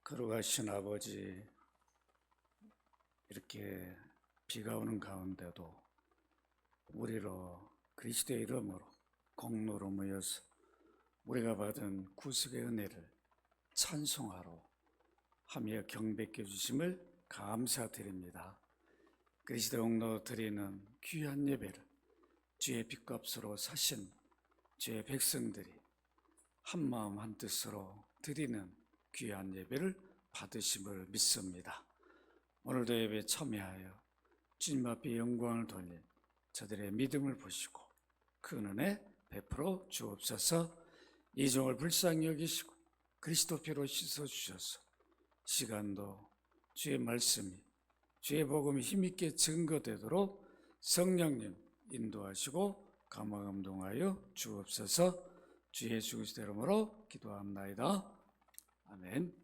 걸어가신 아버지, 이렇게 비가 오는 가운데도 우리로 그리스도의 이름으로 공로로 모여서 우리가 받은 구속의 은혜를 찬송하러 하며 경배해 주심을 감사드립니다. 그리스도 공로 드리는 귀한 예배를 주의 빚값으로 사신 주의 백성들이 한마음 한뜻으로 드리는 귀한 예배를 받으심을 믿습니다. 오늘도 예배에 참여하여 주님 앞에 영광을 돌린 저들의 믿음을 보시고 그 은혜 베풀어 주옵소서. 이 종을 불쌍히 여기시고 그리스도 피로 씻어주셔서 시간도 주의 말씀이 주의 복음이 힘있게 증거되도록 성령님 인도하시고 감화감동하여 주옵소서. 주 예수 그리스도 이름으로 기도합나이다. 아멘.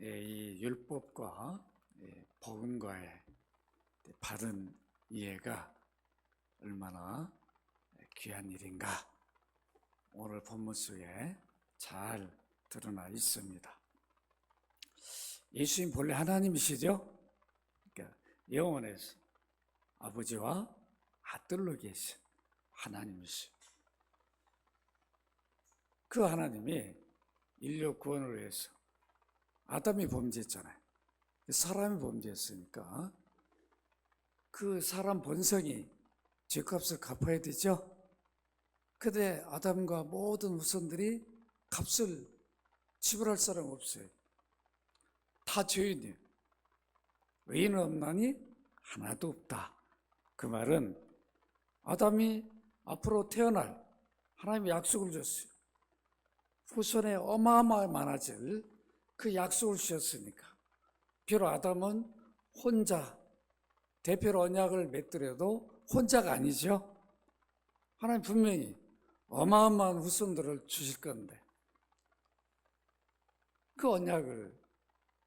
이 율법과 복음과의 바른 이해가 얼마나 귀한 일인가 오늘 본문 속에 잘 드러나 있습니다. 예수님 본래 하나님이시죠? 그러니까 영원에서 아버지와 아들로 계신 하나님이시죠. 그 하나님이 인류 구원을 위해서 아담이 범죄했잖아요. 사람이 범죄했으니까 그 사람 본성이 죄값을 갚아야 되죠. 그런데 아담과 모든 후손들이 값을 지불할 사람 없어요. 다 죄인이에요. 의인은 없나니 하나도 없다. 그 말은 아담이 앞으로 태어날 하나님이 약속을 줬어요. 후손에 어마어마하게 많아질 그 약속을 주셨으니까 비록 아담은 혼자 대표로 언약을 맺더라도 혼자가 아니죠. 하나님 분명히 어마어마한 후손들을 주실 건데 그 언약을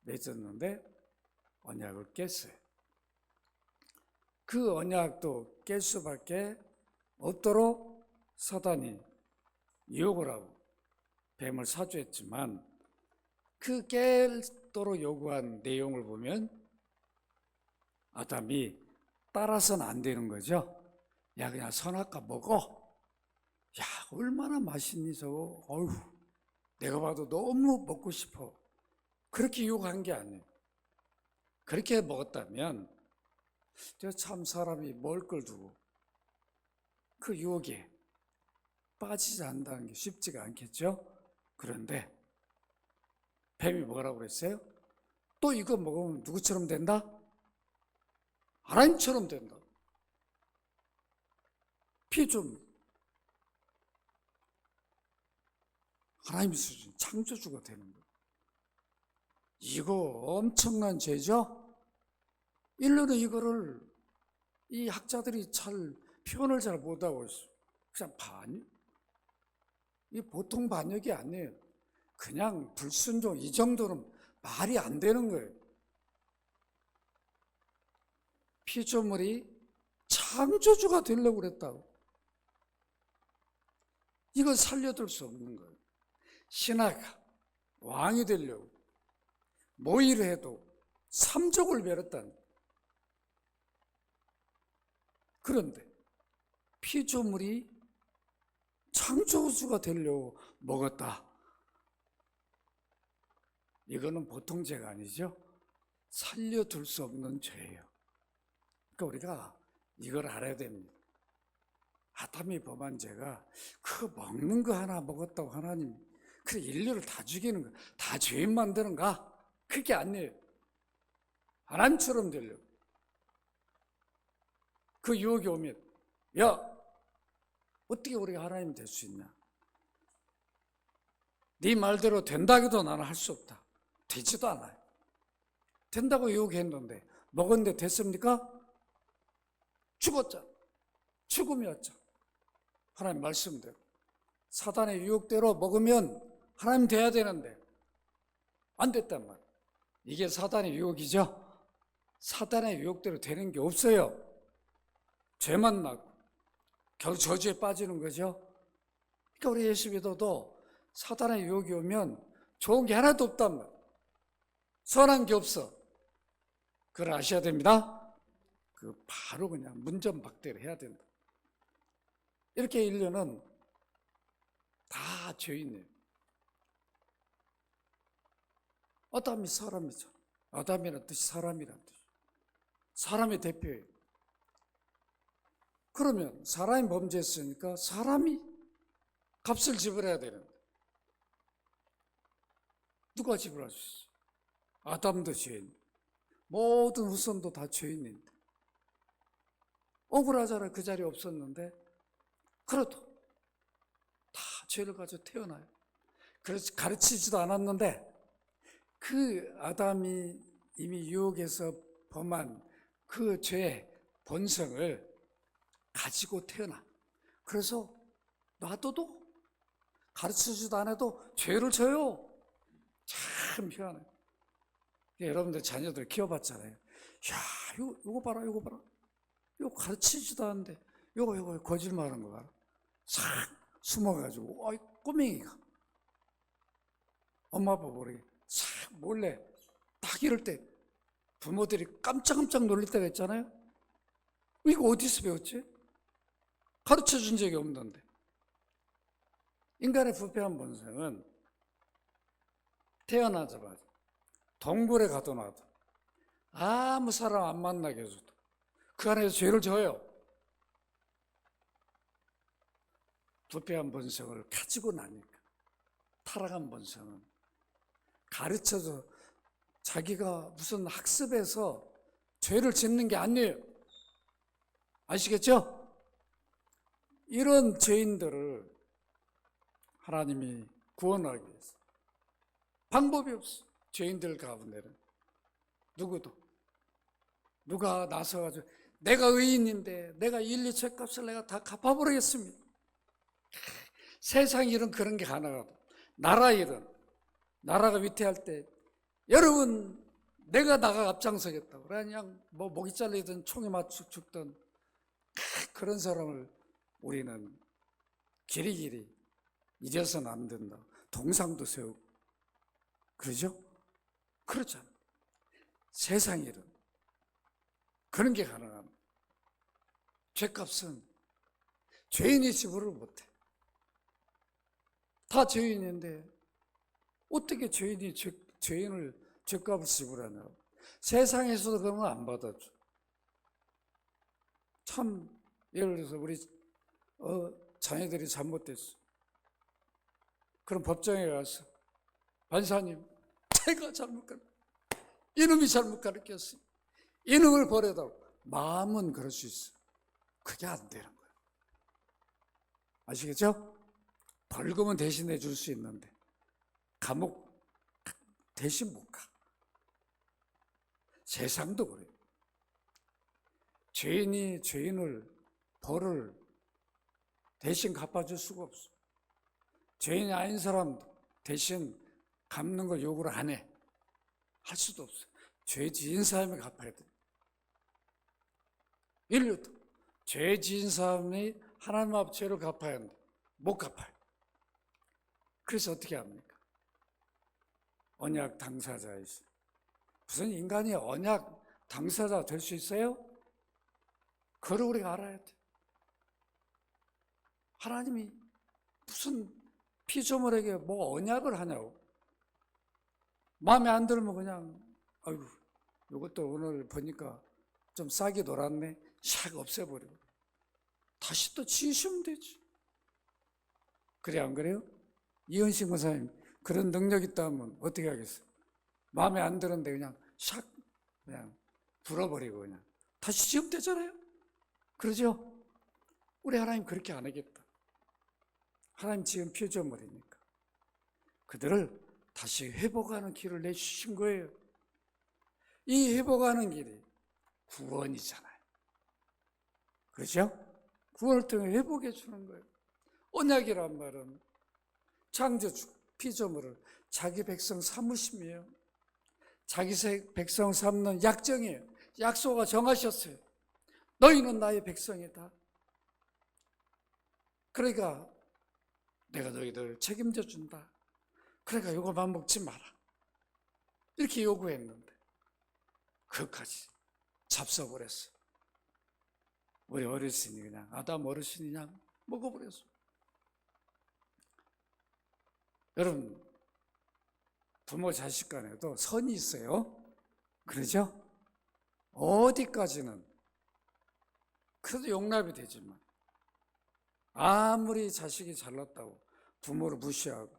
맺었는데 언약을 깼어요. 그 언약도 깰 수밖에 없도록 사단이 유혹을 하고 뱀을 사주했지만 그 깰도록 요구한 내용을 보면 아담이 따라서는 안 되는 거죠. 야, 그냥 선악과 먹어. 야, 얼마나 맛있니 저거. 어휴, 내가 봐도 너무 먹고 싶어. 그렇게 유혹한 게 아니에요. 그렇게 먹었다면 참 사람이 먹을 걸 두고 그 유혹에 빠지지 않는다는 게 쉽지가 않겠죠. 그런데 뱀이 뭐라고 그랬어요? 또 이거 먹으면 누구처럼 된다? 하나님처럼 된다. 피좀 하나님 수준 창조주가 되는 거예요. 이거 엄청난 죄죠? 인류는 이거를 이 학자들이 잘 표현을 잘 못하고 있어요. 그냥 반역? 이 보통 반역이 아니에요. 그냥 불순종 이 정도는 말이 안 되는 거예요. 피조물이 창조주가 되려고 그랬다고. 이건 살려둘 수 없는 거예요. 신하가 왕이 되려고 모의를 해도 삼족을 베렸다는. 그런데 피조물이 창조주가 되려고 먹었다. 이거는 보통 죄가 아니죠. 살려둘 수 없는 죄예요. 그러니까 우리가 이걸 알아야 됩니다. 아담이 범한 죄가 그 먹는 거 하나 먹었다고 하나님 그 인류를 다 죽이는 거, 다 죄인 만드는가? 그게 아니에요. 하나님처럼 되려고. 그 유혹이 오면 야, 어떻게 우리가 하나님 될 수 있냐? 네 말대로 된다기도 나는 할 수 없다. 되지도 않아요. 된다고 유혹했는데 먹었는데 됐습니까? 죽었잖아. 죽음이었죠. 하나님 말씀대로 사단의 유혹대로 먹으면 하나님 돼야 되는데 안 됐단 말이에요. 이게 사단의 유혹이죠. 사단의 유혹대로 되는 게 없어요. 죄만 나고 결국 저주에 빠지는 거죠. 그러니까 우리 예수 믿어도 사단의 유혹이 오면 좋은 게 하나도 없단 말이에요. 선한 게 없어. 그걸 아셔야 됩니다. 바로 그냥 문전박대를 해야 된다. 이렇게 인류는 다 죄인이에요. 아담이 사람이죠. 아담이란 뜻이 사람이란 뜻이에요. 사람의 대표예요. 그러면 사람이 범죄했으니까 사람이 값을 지불해야 되는데 누가 지불할 수 있어요? 아담도 죄인, 모든 후손도 다 죄인인데 억울하잖아요. 그 자리에 없었는데 그래도 다 죄를 가지고 태어나요. 그래서 가르치지도 않았는데 그 아담이 이미 유혹에서 범한 그 죄의 본성을 가지고 태어나. 그래서 놔둬도 가르치지도 않아도 죄를 져요. 참 희한해요. 여러분들 자녀들 키워봤잖아요. 야, 요거 봐라, 요거 봐라. 요거 가르치지도 않는데 요거 거짓말하는 거 봐라. 싹 숨어가지고 아이 꼬맹이가 엄마 아빠 모르게 싹 몰래 딱 이럴 때 부모들이 깜짝깜짝 놀랄 때가 있잖아요. 이거 어디서 배웠지? 가르쳐준 적이 없는데. 인간의 부패한 본성은 태어나자마자 동굴에 가둬놔도 아무 사람 안 만나게 해줘도 그 안에서 죄를 져요. 부패한 본성을 가지고 나니까. 타락한 본성은 가르쳐서 자기가 무슨 학습해서 죄를 짓는 게 아니에요. 아시겠죠? 이런 죄인들을 하나님이 구원하기 위해서 방법이 없어. 죄인들 가운데는 누구도 누가 나서가지고 내가 의인인데 내가 인리 죄값을 내가 다 갚아버리겠습니다. 세상 일은 그런 게 가능하고 나라 일은 나라가 위태할 때 여러분 내가 나가 앞장서겠다고 그냥 뭐 목이 잘리든 총에 맞춰 죽든 그런 사람을 우리는 길이길이 잊어서는 안 된다. 동상도 세우고 그러죠? 그렇잖아. 세상 일은 그런 게 가능합니다. 죄값은 죄인이 지불을 못해. 다 죄인인데 어떻게 죄인을 죄값을 지불하냐. 세상에서도 그런 거 안 받아줘. 참 예를 들어서 우리 자녀들이 잘못됐어. 그럼 법정에 가서 판사님 제가 이놈이 잘못 가르쳤어요. 이놈을 버려다오. 마음은 그럴 수 있어. 그게 안 되는 거예요. 아시겠죠? 벌금은 대신해 줄 수 있는데 감옥 대신 못 가. 세상도 그래요. 죄인이 죄인을 벌을 대신 갚아줄 수가 없어. 죄인이 아닌 사람도 대신 갚는 걸 요구를 안 해. 할 수도 없어. 죄 지은 사람이 갚아야 돼. 인류도 죄 지은 사람이 하나님 앞 죄를 갚아야 하는데 못 갚아요. 그래서 어떻게 합니까? 언약 당사자이시. 무슨 인간이 언약 당사자 될 수 있어요? 그걸 우리가 알아야 돼. 하나님이 무슨 피조물에게 뭐 언약을 하냐고. 마음에 안 들면 그냥 아이고 이것도 오늘 보니까 좀 싹이 돌았네. 샥 없애버리고 다시 또 지으시면 되지. 그래 안 그래요? 이현식 목사님 그런 능력 있다면 어떻게 하겠어요? 마음에 안 드는데 그냥 샥 그냥 불어버리고 그냥 다시 지으면 되잖아요. 그러죠? 우리 하나님 그렇게 안 하겠다. 하나님 지은 피조물이니까 그들을 다시 회복하는 길을 내주신 거예요. 이 회복하는 길이 구원이잖아요. 그렇죠? 구원을 통해 회복해 주는 거예요. 언약이란 말은 창조주 피조물을 자기 백성 삼으심이에요. 자기 백성 삼는 약정이에요. 약속을 정하셨어요. 너희는 나의 백성이다. 그러니까 내가 너희들을 책임져 준다. 그러니까 이거만 먹지 마라. 이렇게 요구했는데 그것까지 잡숴버렸어. 우리 어르신이 그냥 아담 어르신이 그냥 먹어버렸어. 여러분, 부모 자식 간에도 선이 있어요. 그러죠? 어디까지는 그래도 용납이 되지만 아무리 자식이 잘났다고 부모를 무시하고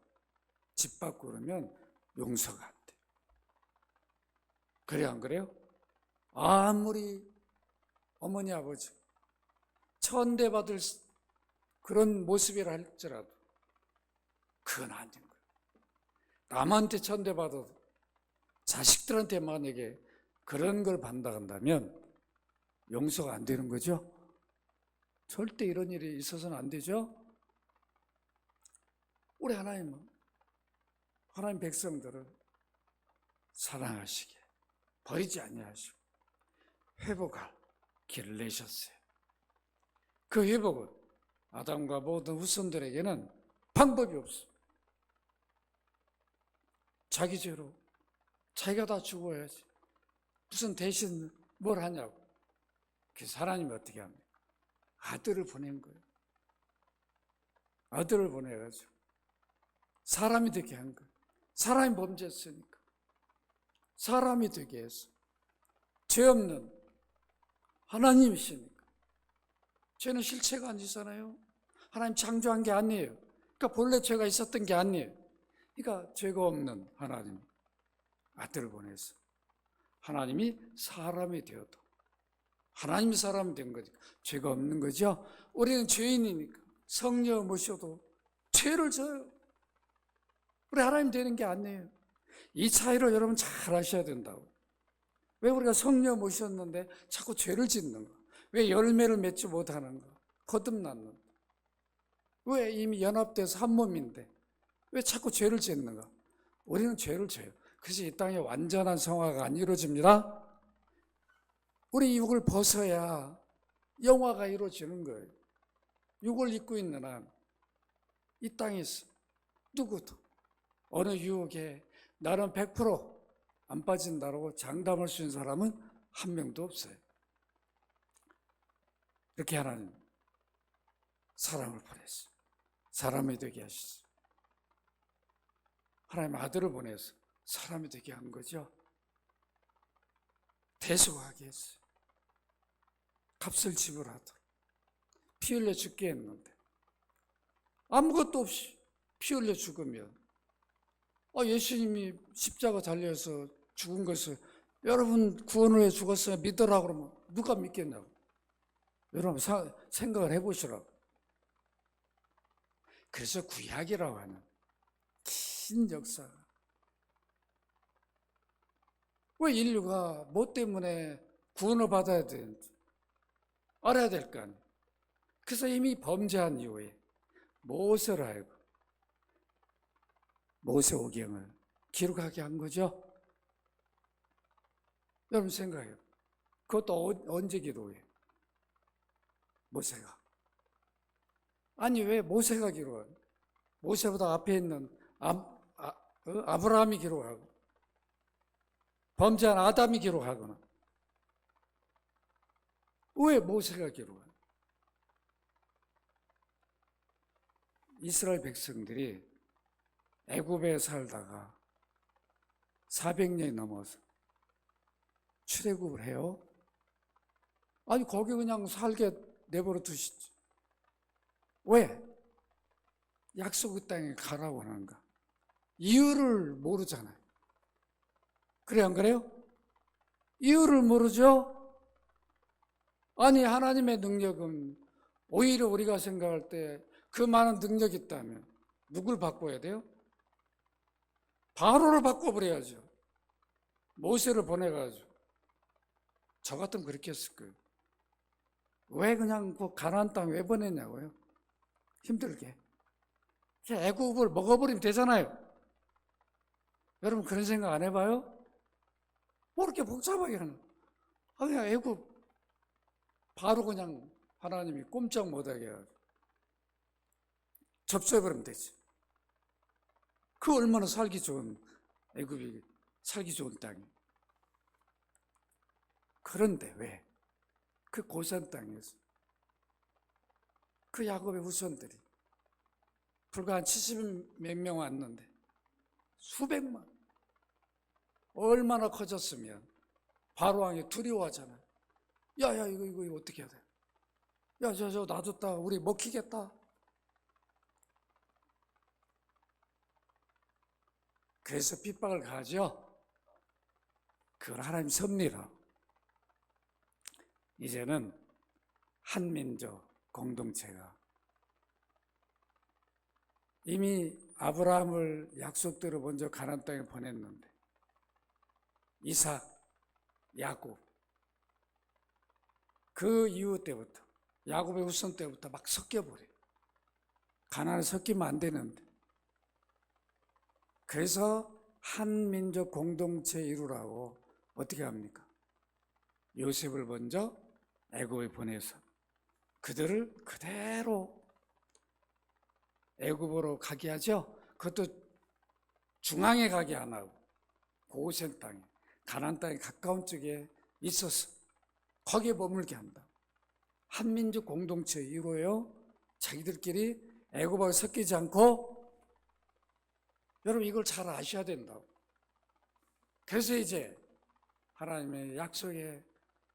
집 밖으로 그러면 용서가 안 돼. 그래 안 그래요? 아무리 어머니 아버지 천대받을 그런 모습이라 할지라도 그건 아닌 거예요. 남한테 천대받아도 자식들한테 만약에 그런 걸 받는다면 용서가 안 되는 거죠. 절대 이런 일이 있어서는 안 되죠. 우리 하나님 백성들을 사랑하시게 버리지 아니하시고 회복할 길을 내셨어요. 그 회복은 아담과 모든 후손들에게는 방법이 없어. 자기 죄로 자기가 다 죽어야지. 무슨 대신 뭘 하냐고. 그래서 하나님이 어떻게 합니까? 아들을 보낸 거예요. 아들을 보내가지고 사람이 되게 한 거예요. 사람이 범죄했으니까 사람이 되게 해서 죄 없는 하나님이시니까. 죄는 실체가 아니잖아요. 하나님 창조한 게 아니에요. 그러니까 본래 죄가 있었던 게 아니에요. 그러니까 죄가 없는 하나님 아들을 보내서 하나님이 사람이 되어도 하나님이 사람이 된 거니까 죄가 없는 거죠. 우리는 죄인이니까 성녀 모셔도 죄를 져요. 우리 하나님 되는 게 아니에요. 이 차이를 여러분 잘 아셔야 된다고. 왜 우리가 성녀 모셨는데 자꾸 죄를 짓는가? 왜 열매를 맺지 못하는가? 거듭났는데. 왜 이미 연합돼서 한 몸인데 왜 자꾸 죄를 짓는가? 우리는 죄를 져요. 그래서 이 땅에 완전한 성화가 안 이루어집니다. 우리 육을 벗어야 영화가 이루어지는 거예요. 육을 입고 있는 한 이 땅에서 누구도 어느 유혹에 나는 100% 안 빠진다라고 장담할 수 있는 사람은 한 명도 없어요. 이렇게 하나님 사람을 보내서 사람이 되게 하셨어요. 하나님 아들을 보내서 사람이 되게 한 거죠. 대속하게 했어요. 값을 지불하도록. 피 흘려 죽게 했는데 아무것도 없이 피 흘려 죽으면 예수님이 십자가 달려서 죽은 것을 여러분 구원을 위해 죽었어요 믿으라고 그러면 누가 믿겠냐고. 여러분 생각을 해보시라고. 그래서 구약이라고 하는 긴 역사가 왜 인류가 뭐 때문에 구원을 받아야 되는지 알아야 될 거 아니에요. 그래서 이미 범죄한 이후에 모세를 알고 모세오경을 기록하게 한 거죠. 여러분 생각해요. 그것도 언제 기록해요? 모세가. 아니 왜 모세가 기록하고 모세보다 앞에 있는 아브라함이 기록하고 범죄한 아담이 기록하거나 왜 모세가 기록해요? 이스라엘 백성들이 애굽에 살다가 400년이 넘어서 출애굽을 해요. 아니 거기 그냥 살게 내버려 두시지. 왜? 약속의 땅에 가라고 하는가? 이유를 모르잖아요. 그래 안 그래요? 이유를 모르죠? 아니 하나님의 능력은 오히려 우리가 생각할 때 그 많은 능력이 있다면 누굴 바꿔야 돼요? 바로를 바꿔버려야죠. 모세를 보내가지고. 저 같으면 그렇게 했을 거예요. 왜 그냥 그 가나안 땅 왜 보냈냐고요? 힘들게. 애굽을 먹어버리면 되잖아요. 여러분 그런 생각 안 해봐요? 뭐 이렇게 복잡하게 하는? 그냥 애굽 바로 그냥 하나님이 꼼짝 못하게 해가지고 접수해버리면 되지. 그 얼마나 살기 좋은, 애굽이 살기 좋은 땅이. 그런데 왜 그 고산 땅에서 그 야곱의 후손들이 불과 한 70 몇 명 왔는데 수백만, 얼마나 커졌으면 바로 왕이 두려워하잖아요. 야야 이거 어떻게 해야 돼? 야 저 놔뒀다 우리 먹히겠다. 그래서 핍박을 가하죠. 그건 하나님 섭리라. 이제는 한민족 공동체가 이미 아브라함을 약속대로 먼저 가나안 땅에 보냈는데 이삭, 야곱, 그 이후 때부터 야곱의 후손 때부터 막 섞여버려요. 가나안에 섞이면 안 되는데. 그래서 한민족 공동체 이루라고 어떻게 합니까? 요셉을 먼저 애굽에 보내서 그들을 그대로 애굽으로 가게 하죠. 그것도 중앙에 가게 안 하고 고센 땅에, 가나안 땅에 가까운 쪽에 있어서 거기에 머물게 한다. 한민족 공동체 이루어요. 자기들끼리 애굽하고 섞이지 않고. 여러분 이걸 잘 아셔야 된다고. 그래서 이제 하나님의 약속의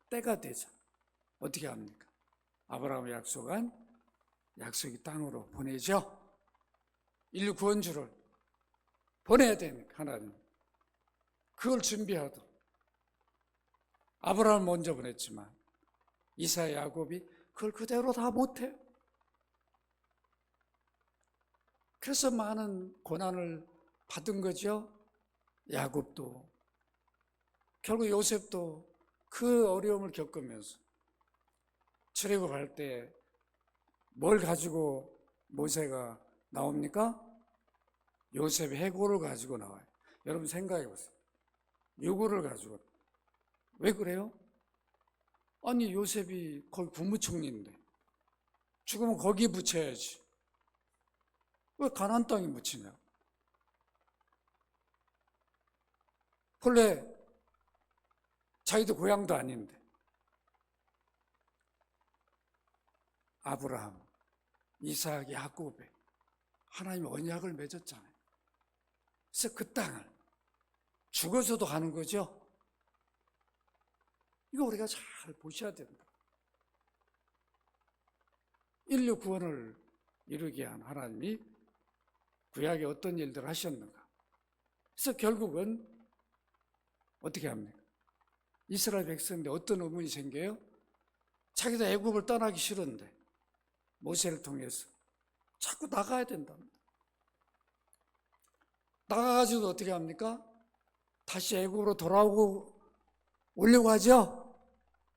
때가 되자 어떻게 합니까? 아브라함의 약속한 약속의 땅으로 보내죠. 인류 구원주를 보내야 되니까 하나님 그걸 준비하도록. 아브라함을 먼저 보냈지만 이사, 야곱이 그걸 그대로 다 못해요. 그래서 많은 고난을 받은 거죠. 야곱도, 결국 요셉도 그 어려움을 겪으면서 출애굽할 때 뭘 가지고 모세가 나옵니까? 요셉의 해골을 가지고 나와요. 여러분 생각해 보세요. 요거를 가지고. 왜 그래요? 아니 요셉이 거기 국무총리인데 죽으면 거기 묻혀야지. 왜 가나안 땅에 묻히냐? 본래 자기도 고향도 아닌데. 아브라함, 이삭, 야곱에 하나님이 언약을 맺었잖아요. 그래서 그 땅을 죽어서도 가는 거죠. 이거 우리가 잘 보셔야 된다. 인류 구원을 이루게 한 하나님이 구약에 어떤 일들을 하셨는가. 그래서 결국은 어떻게 합니까? 이스라엘 백성인데 어떤 의문이 생겨요? 자기도 애굽을 떠나기 싫은데 모세를 통해서 자꾸 나가야 된답니다. 나가가지고 어떻게 합니까? 다시 애굽으로 돌아오고 오려고 하죠?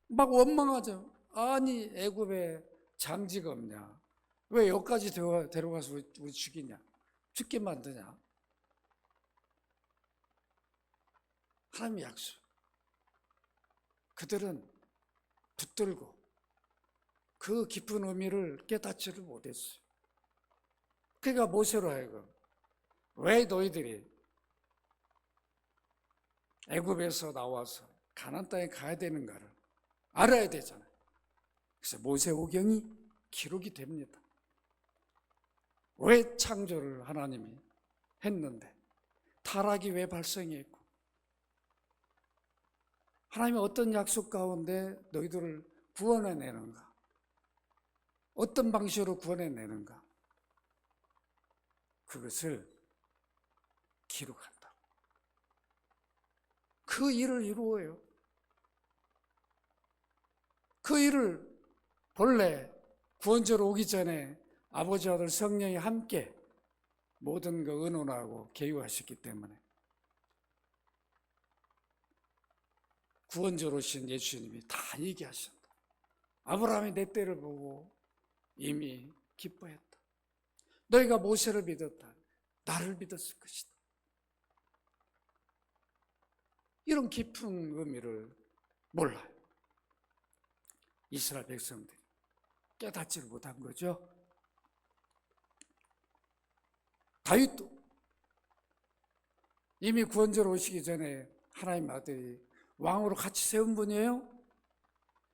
막 원망하죠. 아니 애굽에 장지가 없냐? 왜 여기까지 데려가서 우리 죽이냐? 죽게 만드냐? 하나님의 약속. 그들은 붙들고 그 깊은 의미를 깨닫지를 못했어요. 그러니까 모세로 하여금 왜 너희들이 애굽에서 나와서 가나안 땅에 가야 되는가를 알아야 되잖아요. 그래서 모세오경이 기록이 됩니다. 왜 창조를 하나님이 했는데 타락이 왜 발생했고 하나님이 어떤 약속 가운데 너희들을 구원해내는가, 어떤 방식으로 구원해내는가, 그것을 기록한다. 그 일을 이루어요. 그 일을 본래 구원자로 오기 전에 아버지, 아들, 성령이 함께 모든 거 의논하고 계획하셨기 때문에 구원자로 오신 예수님이 다 얘기하셨다. 아브라함이 내 때를 보고 이미 기뻐했다. 너희가 모세를 믿었다. 나를 믿었을 것이다. 이런 깊은 의미를 몰라요. 이스라엘 백성들이 깨닫지를 못한 거죠. 다윗도 이미 구원자로 오시기 전에 하나님 아들이 왕으로 같이 세운 분이에요.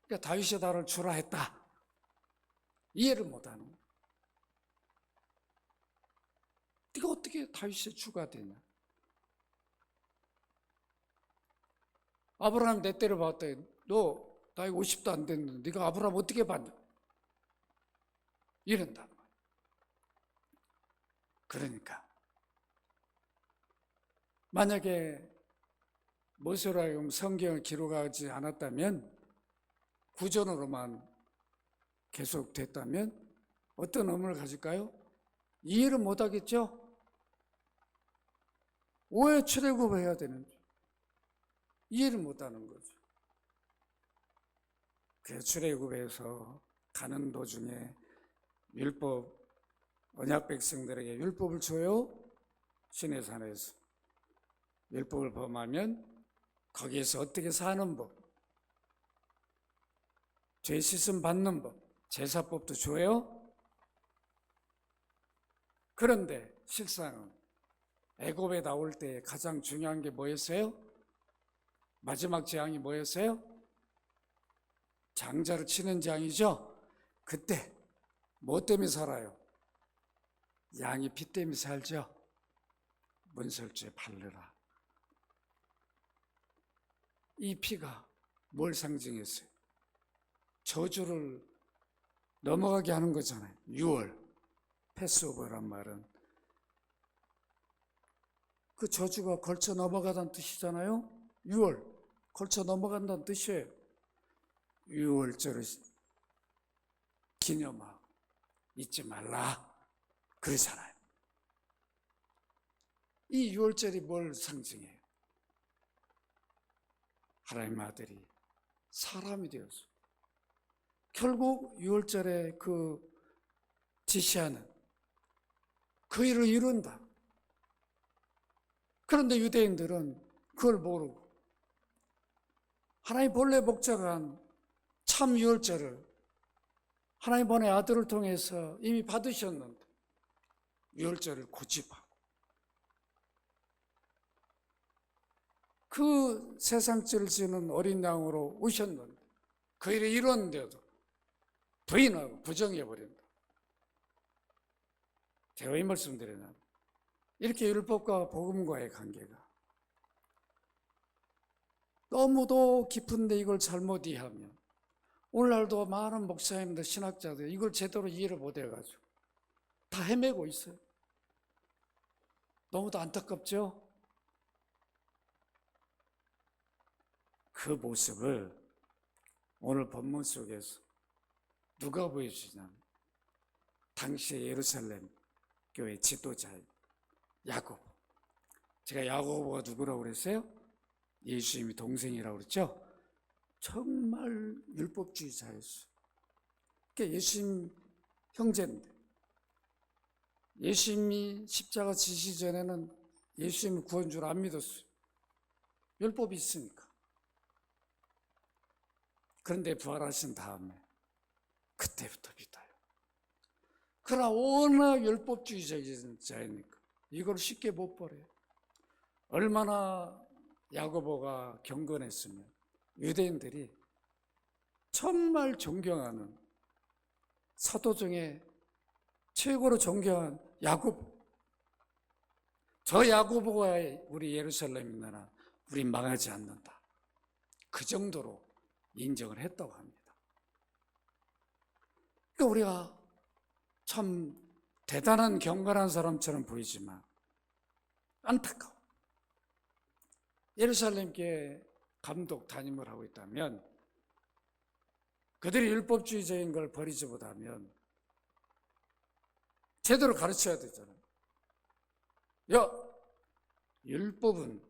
그러니까 다윗이 나를 주라 했다. 이해를 못하는 거예요. 네가 어떻게 다윗의 주가 되냐? 아브라함 내 때를 봤더니 너 나이 50도 안 됐는데 네가 아브라함 어떻게 봤냐? 이런단 말이에요. 그러니까 만약에 모세로 하여금 성경을 기록하지 않았다면, 구전으로만 계속됐다면 어떤 의미를 가질까요? 이해를 못하겠죠? 왜 출애굽을 해야 되는지 이해를 못하는 거죠. 그 출애굽에서 가는 도중에 율법, 언약 백성들에게 율법을 줘요. 시내산에서 율법을 범하면 거기에서 어떻게 사는 법, 죄 씻음 받는 법, 제사법도 줘요. 그런데 실상은 애굽에 나올 때 가장 중요한 게 뭐였어요? 마지막 재앙이 뭐였어요? 장자를 치는 재앙이죠. 그때 뭐 때문에 살아요? 양이 피 때문에 살죠. 문설주에 바르라. 이 피가 뭘 상징했어요? 저주를 넘어가게 하는 거잖아요. 6월 패스오버란 말은 그 저주가 걸쳐 넘어가다는 뜻이잖아요. 6월 걸쳐 넘어간다는 뜻이에요. 6월절을 기념하고 잊지 말라 그러잖아요. 이 6월절이 뭘 상징해요? 하나님 아들이 사람이 되었어요. 결국 6월절에 그 지시하는 그 일을 이룬다. 그런데 유대인들은 그걸 모르고 하나님 본래 목적한 참 6월절을 하나님 본의 아들을 통해서 이미 받으셨는데 6월절을 고집하고 그 세상죄를 지는 어린 양으로 오셨는데 그 일을 이뤘는데도 부인하고 부정해버린다. 제가 이 말씀 드리냐면 이렇게 율법과 복음과의 관계가 너무도 깊은데 이걸 잘못 이해하면 오늘날도 많은 목사님들, 신학자들 이걸 제대로 이해를 못해가지고 다 헤매고 있어요. 너무도 안타깝죠? 그 모습을 오늘 본문 속에서 누가 보여주냐면 당시의 예루살렘 교회 지도자인 야고보. 제가 야고보가 누구라고 그랬어요? 예수님이 동생이라고 그랬죠? 정말 율법주의자였어요. 그러니까 예수님 형제인데 예수님이 십자가 지시기 전에는 예수님을 구원주로 안 믿었어요. 율법이 있으니까. 그런데 부활하신 다음에 그때부터 믿어요. 그러나 워낙 율법주의적인 자이니까 이걸 쉽게 못 버려요. 얼마나 야고보가 경건했으면 유대인들이 정말 존경하는 사도 중에 최고로 존경한 야고보. 저 야고보가 우리 예루살렘 나라 우리 망하지 않는다. 그 정도로 인정을 했다고 합니다. 그러니까 우리가 참 대단한 경건한 사람처럼 보이지만 안타까워. 예루살렘 교회 감독 담임을 하고 있다면 그들이 율법주의적인 걸 버리지 못하면 제대로 가르쳐야 되잖아요. 야, 율법은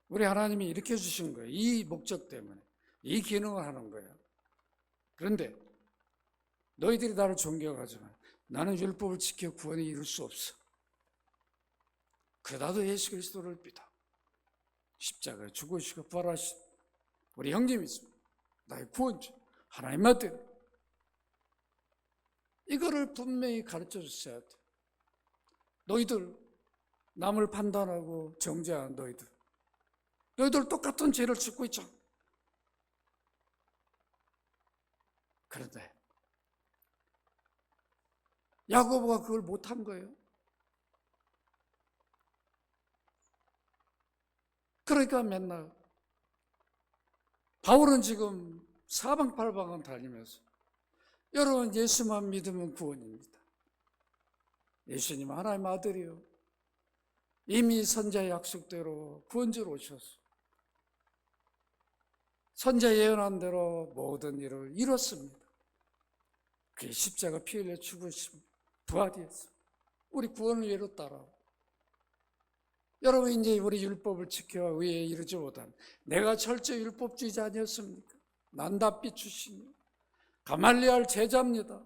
우리 하나님이 이렇게 주신 거예요. 이 목적 때문에 이 기능을 하는 거예요. 그런데 너희들이 나를 존경하지만 나는 율법을 지켜 구원에 이룰 수 없어. 그러나도 예수 그리스도를 믿어. 십자가에 죽으시고 부활하신 우리 형님이십니다. 나의 구원주 하나님 아들. 이거를 분명히 가르쳐 주셔야 돼. 너희들 남을 판단하고 정죄한 너희들 똑같은 죄를 짓고 있잖아. 그런데 야고보가 그걸 못한 거예요. 그러니까 맨날 바울은 지금 사방팔방을 다니면서 여러분 예수만 믿으면 구원입니다. 예수님 하나님 아들이요. 이미 선지자의 약속대로 구원주로 오셔서 선지자 예언한 대로 모든 일을 이뤘습니다. 그게 십자가 피 흘려 죽으심, 부활이었어. 우리 구원을 이뤘다라고. 여러분 이제 우리 율법을 지켜 의에 이르지 못한 내가 철저히 율법주의자 아니었습니까? 난답비 출신이요. 가말리알 제자입니다.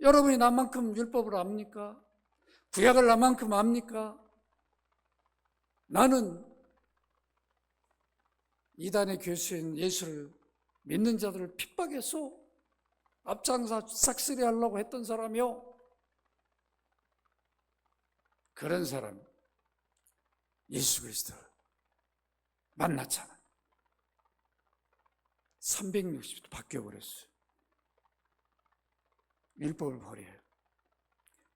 여러분이 나만큼 율법을 압니까? 구약을 나만큼 압니까? 나는 이단의 교수인 예수를 믿는 자들을 핍박해서 앞장서 싹쓸이 하려고 했던 사람이요. 그런 사람 예수 그리스도를 만났잖아. 360도 바뀌어버렸어요. 율법을 버려요.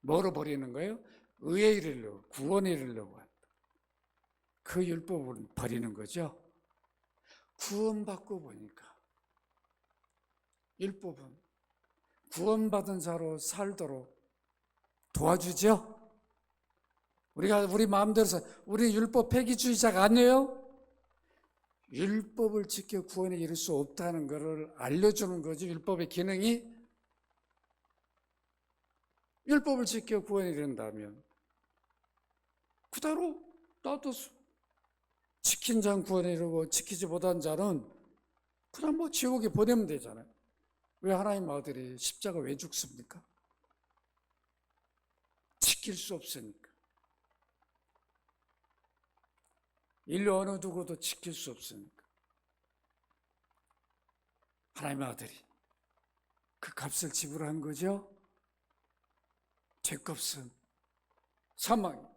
뭐로 버리는 거예요? 의에 이르려고, 구원에 이르려고 한다. 그 율법을 버리는 거죠. 구원받고 보니까 율법은 구원받은 자로 살도록 도와주죠. 우리가 우리 마음대로 우리 율법 폐기주의자가 아니에요. 율법을 지켜 구원에 이를 수 없다는 것을 알려주는 거지. 율법의 기능이 율법을 지켜 구원에 이른다면 그대로 놔둬서 지킨 자는 구원에 이르고 지키지 못한 자는 그냥 뭐 지옥에 보내면 되잖아요. 왜 하나님 아들이 십자가 왜 죽습니까? 지킬 수 없으니까. 인류 어느 누구도 지킬 수 없으니까. 하나님의 아들이 그 값을 지불한 거죠. 죄값은 사망,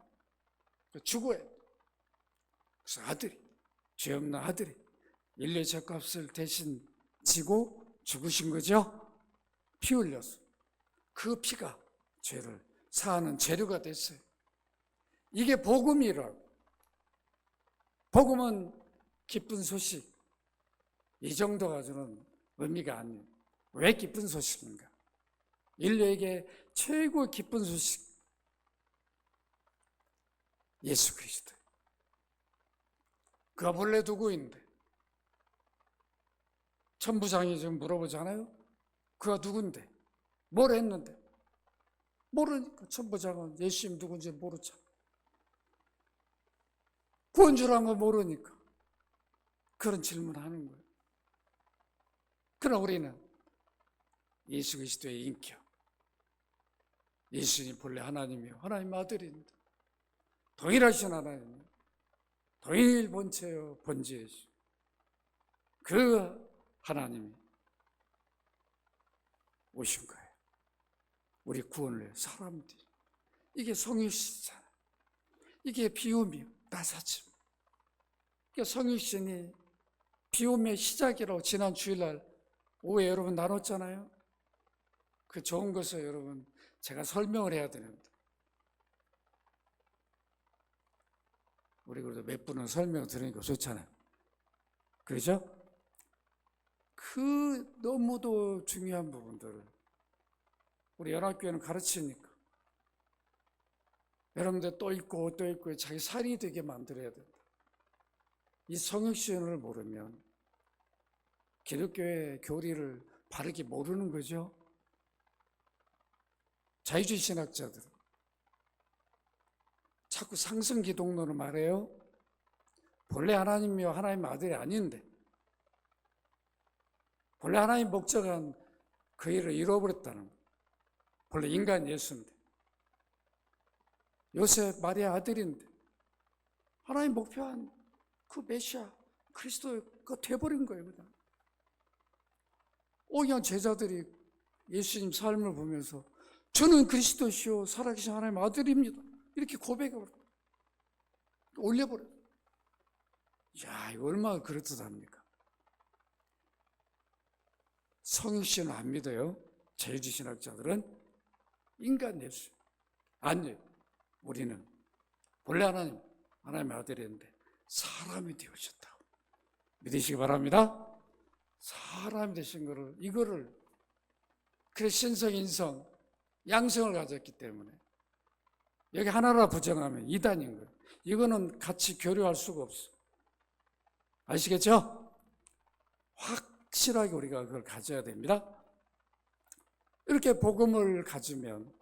죽어야 돼. 그래서 아들이, 죄 없는 아들이 인류의 죄값을 대신 지고 죽으신 거죠. 피 흘려서. 그 피가 죄를 사하는 재료가 됐어요. 이게 복음이라고. 복음은 기쁜 소식. 이 정도 가지고는 의미가 아니에요. 왜 기쁜 소식인가? 인류에게 최고의 기쁜 소식. 예수 그리스도. 그가 본래 누구인데? 천부장이 지금 물어보잖아요. 그가 누군데? 뭘 했는데? 모르니까 천부장은 예수님 누군지 모르잖아. 구원주라는 걸 모르니까 그런 질문을 하는 거예요. 그러나 우리는 예수 그리스도의 인격, 예수님 본래 하나님이요 하나님 아들인데 동일하신 하나님, 동일 본체요 본질이시오. 그 하나님이 오신 거예요. 우리 구원을 위해 사람들이. 이게 성육신이잖아요. 이게 비움이요 나사짐. 그러니까 성육신이 비움의 시작이라고 지난 주일날 오후에 여러분 나눴잖아요. 그 좋은 것을 여러분 제가 설명을 해야 되는데 우리 그래도 몇 분은 설명 들으니까 좋잖아요. 그렇죠? 그 너무도 중요한 부분들을 우리 연합교회는 가르치니까 여러분들 또 있고 자기 살이 되게 만들어야 된다. 이 성육신을 모르면 기독교의 교리를 바르게 모르는 거죠. 자유주의 신학자들은 자꾸 상승기독론을 말해요. 본래 하나님이요 하나님 아들이 아닌데 본래 하나님 목적은 그 일을 이뤄버렸다는 거예요. 본래 인간 예수인데 요셉 마리아 아들인데 하나님 목표한 그 메시아 그리스도가 돼버린 거예요. 그냥 그냥 제자들이 예수님 삶을 보면서 저는 그리스도시요 살아계신 하나님 아들입니다 이렇게 고백해버려요. 올려버려요. 야, 이거 얼마나 그렇듯합니까? 성육신은 안 믿어요. 제주신학자들은 인간 예수 안 돼요. 우리는 본래 하나님의 아들이었는데 사람이 되어졌다고 믿으시기 바랍니다. 사람이 되신 이거를 그래서 신성, 인성, 양성을 가졌기 때문에 여기 하나라 부정하면 이단인 거예요. 이거는 같이 교류할 수가 없어. 아시겠죠? 확실하게 우리가 그걸 가져야 됩니다. 이렇게 복음을 가지면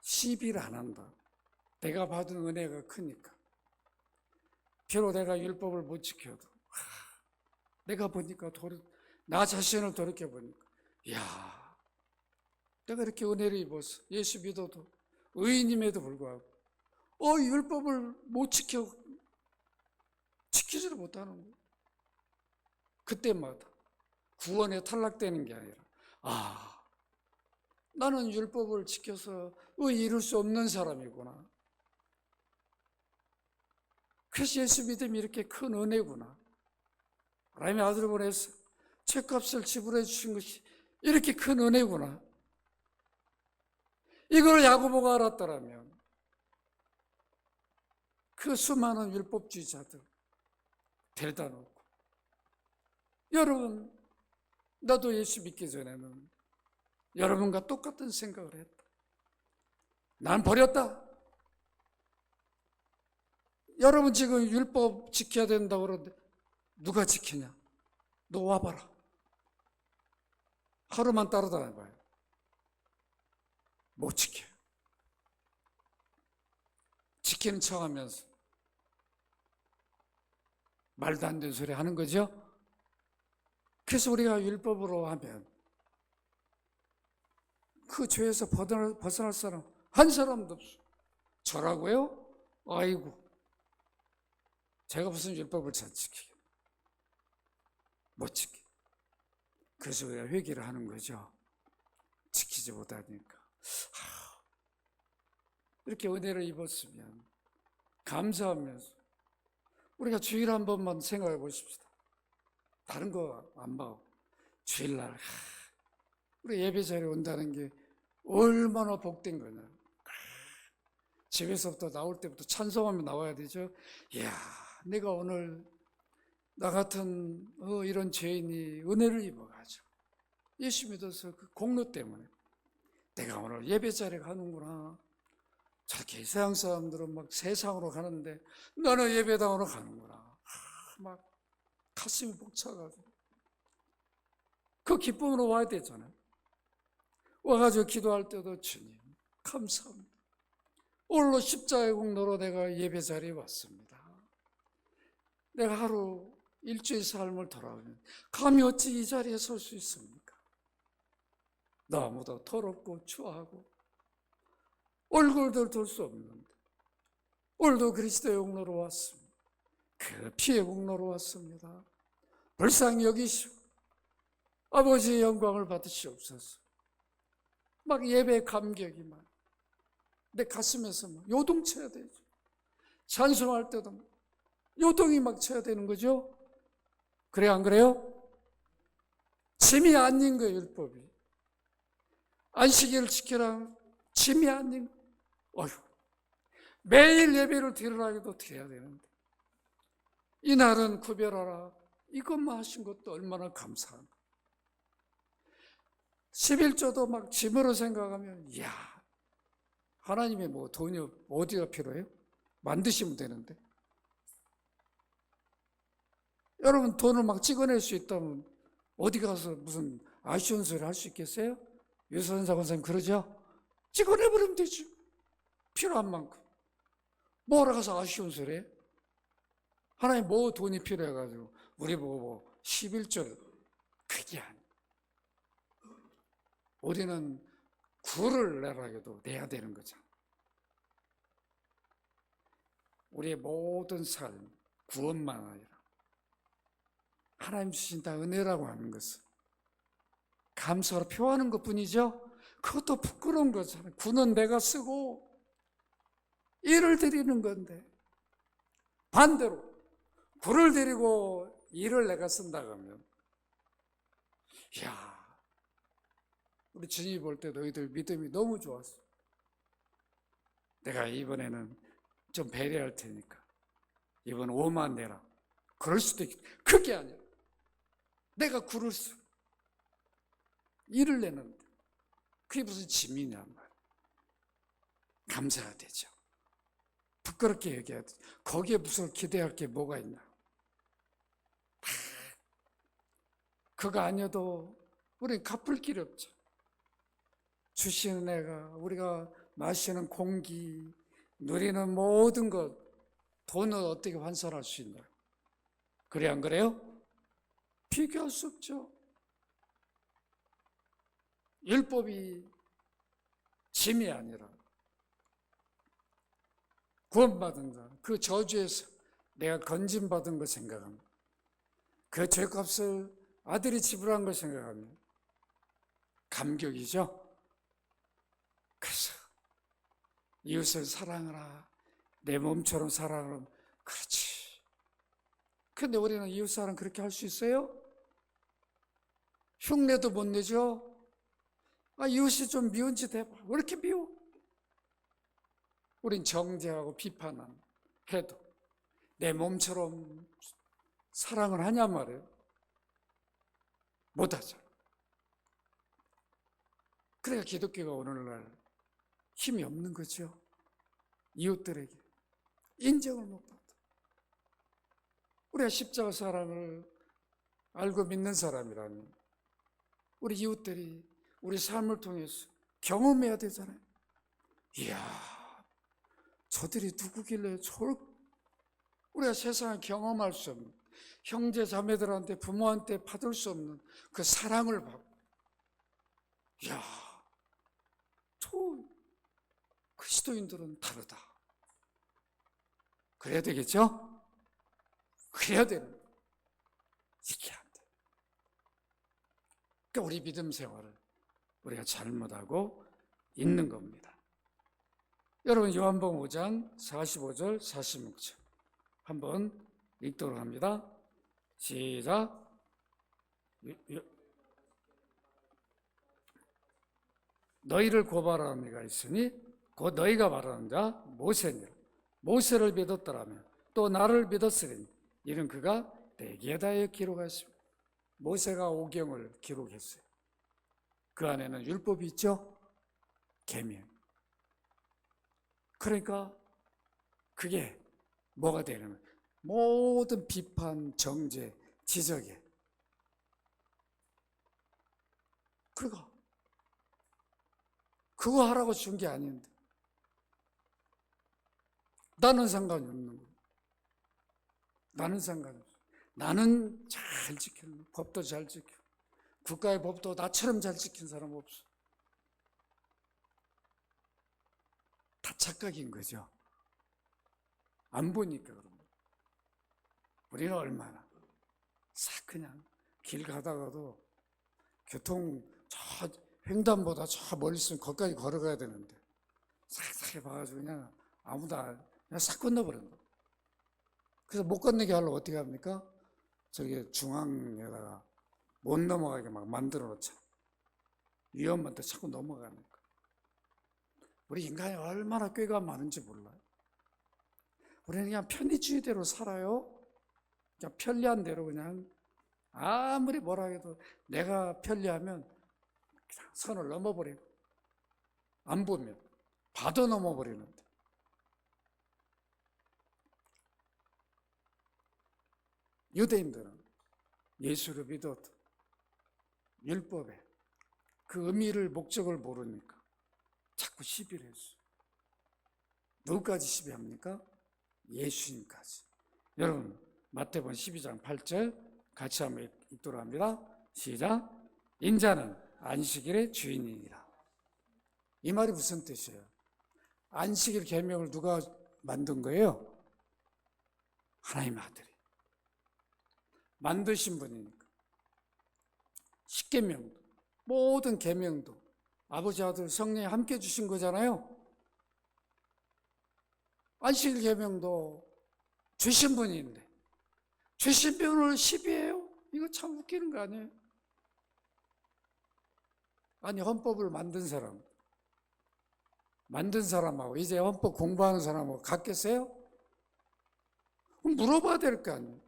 시비를 안 한다. 내가 받은 은혜가 크니까. 비록 내가 율법을 못 지켜도 내가 보니까 나 자신을 돌이켜보니까 야, 내가 이렇게 은혜를 입어서 예수 믿어도 의인임에도 불구하고 율법을 못 지키지를 못하는 거예요. 그때마다 구원에 탈락되는 게 아니라 나는 율법을 지켜서 이룰 수 없는 사람이구나. 그래서 예수 믿음이 이렇게 큰 은혜구나. 하나님의 아들을 보내서 죄값을 지불해 주신 것이 이렇게 큰 은혜구나. 이걸 야고보가 알았더라면 그 수많은 율법주의자들 데려다 놓고, 여러분, 나도 예수 믿기 전에는 여러분과 똑같은 생각을 했다. 난 버렸다. 여러분 지금 율법 지켜야 된다고 그러는데 누가 지키냐? 너 와봐라. 하루만 따라다녀봐요. 못 지켜요. 지키는 척하면서 말도 안 되는 소리 하는 거죠. 그래서 우리가 율법으로 하면 그 죄에서 벗어날 사람 한 사람도 없어. 저라고요? 아이고, 제가 무슨 율법을 잘 지키게, 못 지키. 그래서 우리가 회개를 하는 거죠. 지키지 못하니까. 이렇게 은혜를 입었으면 감사하면서 우리가 주일 한 번만 생각해 보십시다. 다른 거 안 봐. 주일날 우리 예배 자리에 온다는 게 얼마나 복된 거냐. 집에서부터 나올 때부터 찬송하며 나와야 되죠. 이야, 내가 오늘 나 같은 이런 죄인이 은혜를 입어가지고 예수 믿어서 그 공로 때문에 내가 오늘 예배 자리에 가는구나. 저렇게 세상 사람들은 막 세상으로 가는데 나는 예배당으로 가는구나. 막 가슴이 벅차가지고 그 기쁨으로 와야 되잖아요. 와가지고 기도할 때도 주님 감사합니다. 오늘로 십자가의 공로로 내가 예배 자리에 왔습니다. 내가 하루 일주일 삶을 돌아오면 감히 어찌 이 자리에 설 수 있습니까? 너무도 더럽고 추하고 얼굴도 들 수 없는데 오늘도 그리스도의 공로로 왔습니다. 그 피의 공로로 왔습니다. 불쌍히 여기시고 아버지의 영광을 받으시옵소서. 막 예배 감격이 막 내 가슴에서 막 요동쳐야 되죠. 찬송할 때도 요동이 막 쳐야 되는 거죠. 그래 안 그래요? 짐이 아닌 거예요. 율법이 안식일을 지키라 짐이 아닌 거예요. 매일 예배를 드리라 해도 어떻게 해야 되는데 이날은 구별하라 이것만 하신 것도 얼마나 감사한가. 11조도 막 짐으로 생각하면 이야, 하나님의 뭐 돈이 어디가 필요해요? 만드시면 되는데. 여러분 돈을 막 찍어낼 수 있다면 어디 가서 무슨 아쉬운 소리 할 수 있겠어요? 유선사 권사님 그러죠? 찍어내버리면 되지. 필요한 만큼. 뭐하러 가서 아쉬운 소리 해? 하나님 뭐 돈이 필요해가지고 우리 보고 뭐 11조 그게 아니야. 우리는 구를 내라 해도 내야 되는 거잖아. 우리의 모든 삶, 구원만 아니라 하나님 주신 다 은혜라고 하는 것은 감사로 표하는 것뿐이죠. 그것도 부끄러운 거잖아요. 구는 내가 쓰고 일을 드리는 건데, 반대로 굴을 드리고 일을 내가 쓴다 그러면, 이야, 우리 주님이 볼 때 너희들 믿음이 너무 좋았어. 내가 이번에는 좀 배려할 테니까 이번 5만 내라. 그럴 수도 있겠다. 그게 아니라 내가 굴을 쓰고 일을 내는데 그게 무슨 짐이냐 말이야. 감사해야 되죠. 부끄럽게 얘기해야 돼. 거기에 무슨 기대할 게 뭐가 있나. 그거 아니어도 우리는 갚을 길이 없죠. 주시는 애가, 우리가 마시는 공기, 누리는 모든 것, 돈은 어떻게 환산할 수 있나요? 그래 안 그래요? 비교할 수 없죠. 율법이 짐이 아니라 구원받은 자, 그 저주에서 내가 건진받은 거 생각합니다. 그 죄값을 아들이 지불한 걸 생각하면 감격이죠. 그래서 이웃을 사랑하라, 내 몸처럼 사랑하라. 그렇지. 근데 우리는 이웃 사랑 그렇게 할 수 있어요? 흉내도 못 내죠. 이웃이 좀 미운 짓 해봐. 왜 이렇게 미워? 우린 정죄하고 비판하는 해도 내 몸처럼 사랑을 하냐 말이에요. 못하죠. 그래야 기독교가 오늘날 힘이 없는 거죠. 이웃들에게 인정을 못 받아. 우리가 십자가 사랑을 알고 믿는 사람이라면 우리 이웃들이 우리 삶을 통해서 경험해야 되잖아요. 이야, 저들이 누구길래 우리가 세상에 경험할 수 없는, 형제 자매들한테 부모한테 받을 수 없는 그 사랑을 받고, 이야, 그리스도인들은 다르다. 그래야 되겠죠? 그래야 되는 거예요. 이게 안 돼. 그러니까 우리 믿음 생활을 우리가 잘못하고 있는 겁니다. 여러분 요한복음 5장 45절 46절 한번 읽도록 합니다. 시작. 너희를 고발하는 이가 있으니 곧 너희가 말하는 자 모세니라. 모세를 믿었더라면 또 나를 믿었으리니 이는 그가 내게다 기록하십니다. 모세가 오경을 기록했어요. 그 안에는 율법이 있죠. 계명. 그러니까 그게 뭐가 되는 거예요? 모든 비판, 정죄, 지적에. 그거 하라고 준 게 아닌데. 나는 상관이 없는 거예요. 나는 상관이 없어요. 나는 잘 지키는, 법도 잘 지켜. 국가의 법도 나처럼 잘 지킨 사람 없어. 다 착각인 거죠. 안 보니까 그런 거예요. 우리는 얼마나 그냥 길 가다가도 교통 저 횡단보다 저 멀리 있으면 거기까지 걸어가야 되는데 싹싹 봐가지고 그냥 아무도 그냥 싹 건너버린 거예요. 그래서 못 건너게 하려고 어떻게 합니까? 저기 중앙에다가 못 넘어가게 막 만들어 놓자. 위험한데 자꾸 넘어가니까. 우리 인간이 얼마나 꾀가 많은지 몰라요. 우리는 그냥 편리주의대로 살아요. 그냥 편리한 대로 그냥 아무리 뭐라 해도 내가 편리하면 그냥 선을 넘어버리고 안 보면 봐도 넘어버리는데. 유대인들은 예수를 믿어도 율법에 그 의미를 목적을 모르니까 자꾸 시비를 했어요. 누구까지 시비합니까? 예수님까지. 여러분 마태복음 12장 8절 같이 한번 읽도록 합니다. 시작. 인자는 안식일의 주인이니라. 이 말이 무슨 뜻이에요? 안식일 계명을 누가 만든 거예요? 하나님의 아들이 만드신 분이니까. 십계명도 모든 계명도 아버지 아들 성령이 함께 주신 거잖아요. 안식일 계명도 주신 분인데 주신 분을 시비해요? 이거 참 웃기는 거 아니에요? 아니, 헌법을 만든 사람하고 이제 헌법 공부하는 사람하고 같겠어요? 그럼 물어봐야 될 거 아니에요?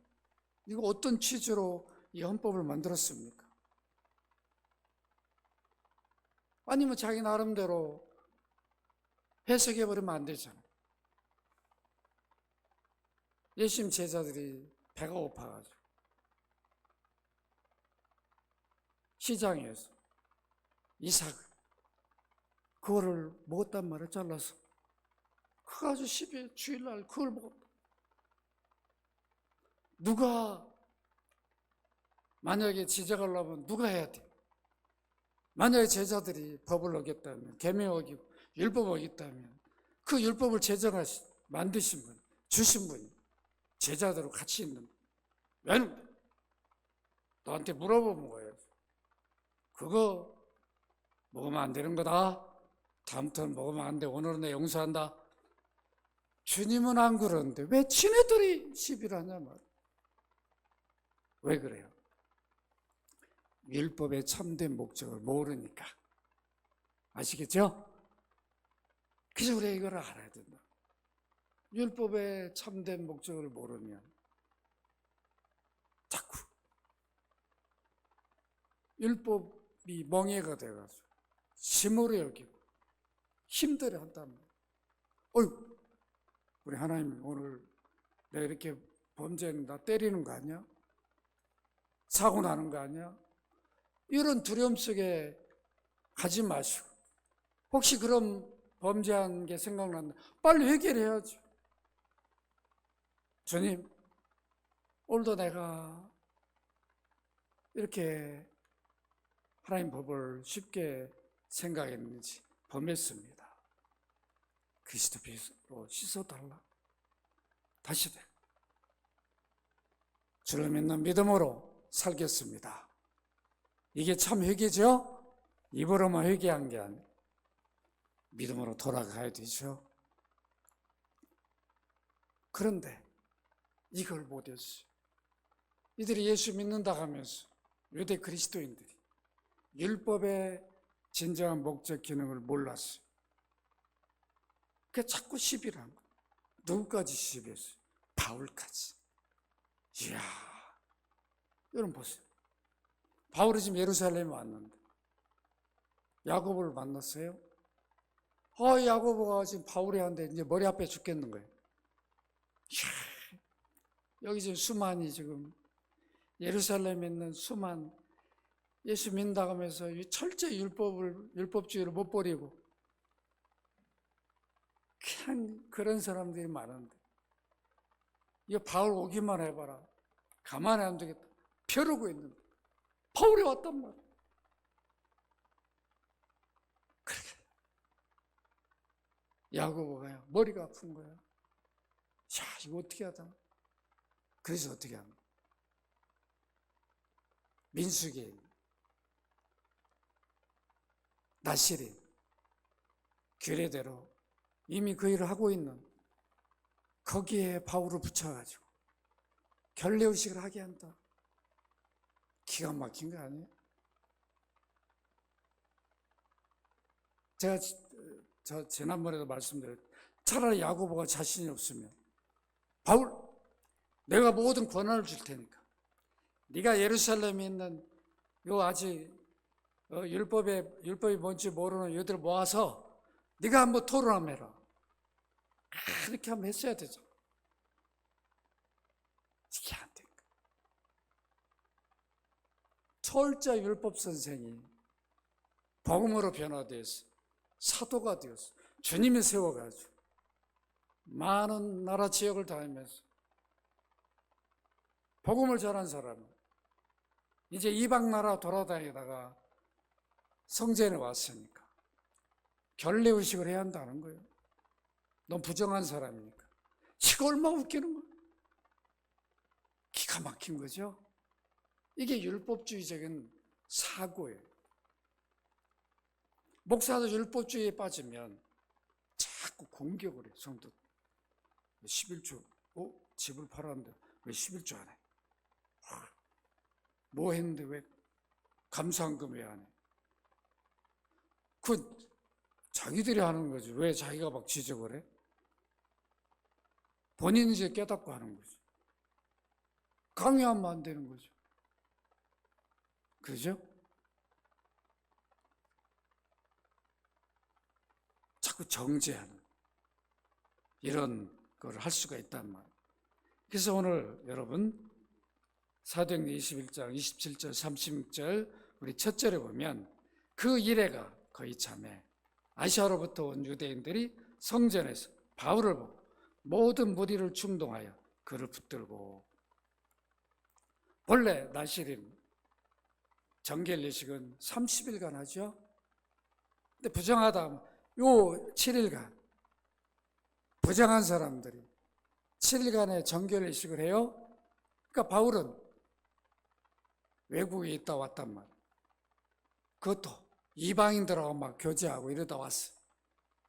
이거 어떤 취지로 이 헌법을 만들었습니까? 아니면 자기 나름대로 해석해버리면 안 되잖아요. 예수님 제자들이 배가 고파가지고 시장에서 이삭을 그거를 먹었단 말이에요. 잘라서 그거 아주 10일 주일날 그걸 먹었다. 누가 만약에 지적하려면 누가 해야 돼? 만약에 제자들이 법을 어겼다면, 계명 어기고 율법 어겼다면 그 율법을 제정하신 만드신 분, 주신 분이 제자들하고 같이 있는 분. 왜? 너한테 물어보는 거예요. 그거 먹으면 안 되는 거다. 다음부터는 먹으면 안 돼. 오늘은 내 용서한다. 주님은 안 그러는데 왜 지네들이 시비를 하냐 말이야. 왜 그래요? 율법의 참된 목적을 모르니까. 아시겠죠? 그래서 우리가 이걸 알아야 된다. 율법의 참된 목적을 모르면 자꾸 율법이 멍해가 돼가지고 심오로 여기고 힘들어 한단 말이에요. 어휴, 우리 하나님 오늘 내가 이렇게 범죄는 나 때리는 거 아니야? 사고 나는 거 아니야? 이런 두려움 속에 가지 마시고, 혹시 그런 범죄한 게 생각난다, 빨리 회개를 해야죠. 주님, 오늘도 내가 이렇게 하나님 법을 쉽게 생각했는지 범했습니다. 그리스도 피로 씻어달라. 다시 돼. 주를 믿는 믿음으로 살겠습니다. 이게 참 회개죠? 입으로만 회개한 게 아니라 믿음으로 돌아가야 되죠. 그런데 이걸 못했어요. 이들이 예수 믿는다 하면서 유대 그리스도인들이 율법의 진정한 목적 기능을 몰랐어요. 그게 자꾸 시비를 한 거예요. 누구까지 시비했어요? 바울까지. 이야, 여러분 보세요. 바울이 지금 예루살렘에 왔는데 야고보를 만났어요. 야고보가 지금 바울이 하는데 이제 머리 앞에 죽겠는 거예요. 이야, 여기 지금 수많이 지금 예루살렘에 있는 수많은 예수 믿는다고 하면서 철저히 율법주의를 못 버리고 그냥 그런 사람들이 많은데, 이거 바울 오기만 해봐라. 가만히 안 되겠다. 벼르고 있는데 바울이 왔단 말이야. 그래. 야고보가요, 머리가 아픈 거야. 야, 이거 어떻게 하자. 그래서 어떻게 합니까? 민수기, 나실이 규례대로 이미 그 일을 하고 있는 거기에 바울을 붙여가지고 결례의식을 하게 한다. 기가 막힌 거 아니에요? 제가 지난번에도 말씀드렸죠. 차라리 야고보가 자신이 없으면 바울, 내가 모든 권한을 줄 테니까 네가 예루살렘에 있는 요 아직 율법이 뭔지 모르는 여들 모아서 네가 한번 토론하라. 그렇게 한번 했어야 되죠. 이게 안 된 거예요. 철저 율법 선생이 복음으로 변화돼서 사도가 되었어. 주님이 세워가지고 많은 나라 지역을 다니면서 복음을 전한 사람은 이제 이방 나라 돌아다니다가 성전에 왔으니까 결례의식을 해야 한다는 거예요. 넌 부정한 사람이니까. 이거 얼마나 웃기는 거야. 기가 막힌 거죠. 이게 율법주의적인 사고예요. 목사도 율법주의에 빠지면 자꾸 공격을 해요, 성도. 11조, 집을 팔았는데 왜 11조 안 해? 뭐 했는데 왜 감사한금 왜 안 해? 그 자기들이 하는 거지. 왜 자기가 막 지적을 해? 본인이 이제 깨닫고 하는 거지. 강요하면 안 되는 거죠. 그죠? 자꾸 정죄하는 이런 걸 할 수가 있단 말이에요. 그래서 오늘 여러분 사도행전 21장 27절 36절 우리 첫 절에 보면 그 이래가 거의 참에 아시아로부터 온 유대인들이 성전에서 바울을 보고 모든 무리를 충동하여 그를 붙들고, 원래 나실인 정결 예식은 30일간 하죠. 근데 부정하다 요 7일간 부정한 사람들이 7일간의 정결 예식을 해요. 그러니까 바울은 외국에 있다 왔단 말이에요. 그것도 이방인들하고 막 교제하고 이러다 왔어.